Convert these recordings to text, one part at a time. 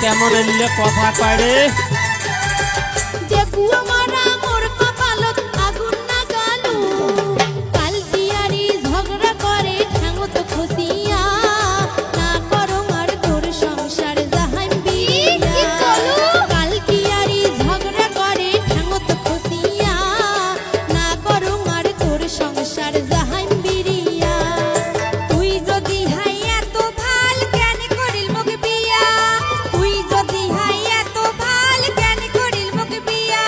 কেমন এলে কথা পারে দেখুয়া মারা মোর কপালত আগুন না গালু কাল তিয়ারি ঝগড়া করে ঠাঙ্গো তো খুশিয়া না করো আর তোর সংসার জাহান বিয়া কাল তিয়ারি ঝগড়া করে ঠাঙ্গো তো খুশিয়া না করো আর তোর সংসার জাহান বিরিয়া তুই যদি হাই এত ভাল কেন করিল মোক বিয়া তুই যদি হাই এত ভাল কেন করিল মোক বিয়া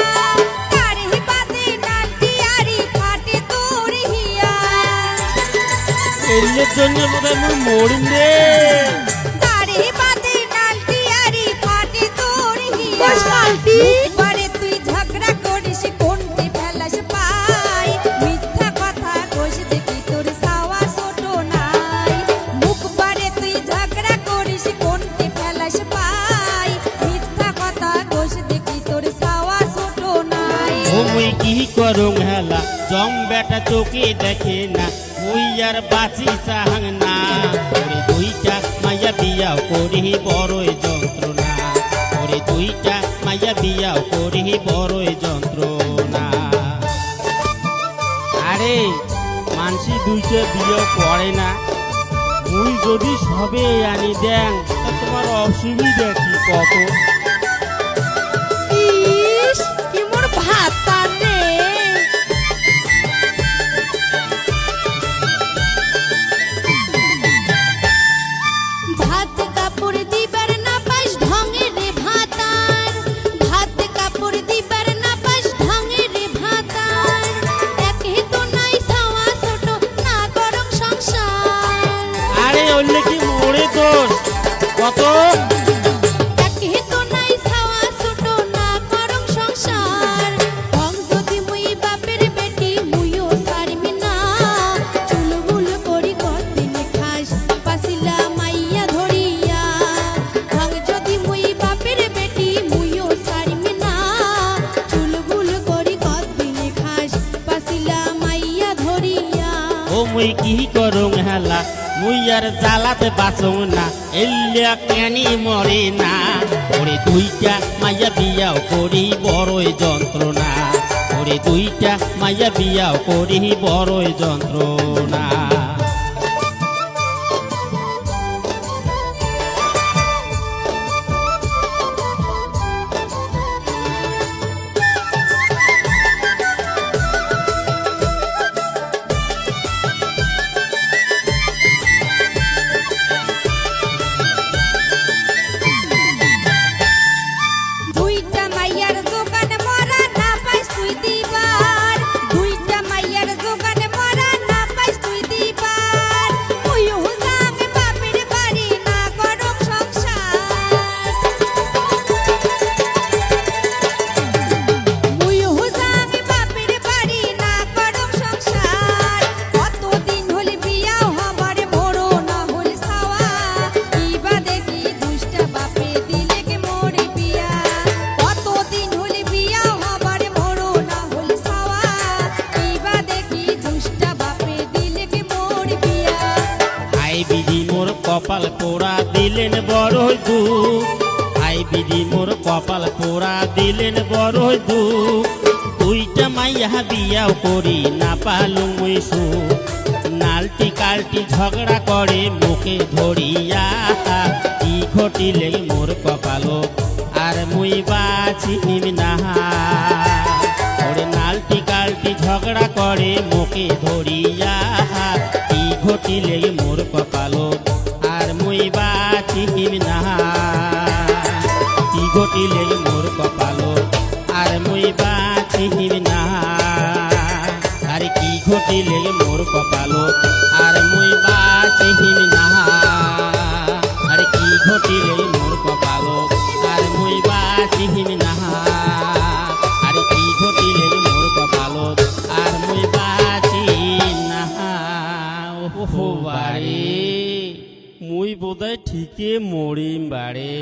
তারে বাদে নাল তিয়ারি ফাটে তোর হিয়া এলের জন্য বোধহয় মুই মরিম রে তারে বাদে নাল তিয়ারি ফাটে তোর হিয়া পরে তুই ঝগড়া করিস কোনতে ফেলাস পাই মিথ্যা কথা কোষ দেখি তোর সাওয়া ছোট নাই মুখ পরে তুই ঝগড়া করিস কোনতে ফেলাস পাই মিথ্যা কথা কোষ দেখি তোর সাওয়া ছোট নাই ও মুই কি করুম হেলা জম বেটা চোখে দেখে না মুই আর বাঁচি চাহাং না ওরে দুইটা মাইয়া বিয়াও করি বড়ই যন্ত্রণা ওরে দুইটা মাইয়া বিয়াও করি বড়ই যন্ত্রণা আরে মানসি দুইটা বিয়ে করে না মুই যদি সবে আনি দেন তা তোমার অসুবিধা কি কত ইস কি মোর ভাতা রে ভাত কাপড় দিবার না পাস ঢঙে রে ভাতার ভাত কাপড় দিবার না পাস ঢঙে রে ভাতার একে তো নাই সাওয়া ছোট না করং সংসার আরে অন্য কি মোড়ে দোষ কত একে তো নাই সাওয়া ছোট না করং সংসার ঢং যদি মুই বাপের বেটি মুইও সারিমি না চুলবুল করি কতদিন খাস পাছিলা মাইয়া ধরিয়া ঢং যদি মুই বাপের বেটি মুইও সারিমি না চুলবুল করি কতদিন খাস পাছিলা মাইয়া ধরিয়া ও মুই কি করুম হেলা মুই আর জ্বালাতে বাঁচুম না এলিয়া কেনি মরে না ওরে দুইটা মাইয়া বিয়াও করি বড়ই যন্ত্রণা ওরে দুইটা মাইয়া বিয়াও করি বড়ই যন্ত্রণা দুইটা মাইয়ার দোকানে মরা না পাইস তুই দিবার দুইটা মাইয়ার দোকানে মরা না পাইস তুই দিবার মুই হুজাম বাপের বাড়ি না করম সংসার মুই হুজাম বাপের বাড়ি না করম সংসার কতদিন হল বিয়া হবার মোড়ো না হল সাওয়া কিবা দেখি দুষ্টা বাপে দিলে কে মোরে বিয়া কতদিন হল বিয়া হবার মোড়ো না হল সাওয়া কিবা দেখি দুষ্টা বাপে দিলে কে মোরে বিয়া আই বিধি মোর কপাল পোড়া দিলেন বড়ই দুঃখ আই বিধি মোর কপাল পোড়া দিলেন বড়ই দুঃখ দুইটা মাইয়া বিয়াও করি না পালু মুই সুখ নালটি কালটি ঝগড়া করে মুখে ধরিয়া কি ঘটিলে মোর কপালো আর মুই বাঁচিম না ওরে নালটি কালটি ঝগড়া করে মুখে ধরিয়া কি ঘটিলে মোর কপালো আর মুই বাঁচিম না কি ঘটিলে মোর কপালো আর মুই বাঁচিম না আরে কি ঘটিলে মোর কপালো আর মুই বাঁচিম না আরে কি ঘটিলে মোর কপালো আর মুই বাঁচিম না আরে কি ঘটিলে মোর কপালো আর মুই বাঁচিম না ও বাড়ি মুই বোধহয় ঠিকই মরিম বাড়ে।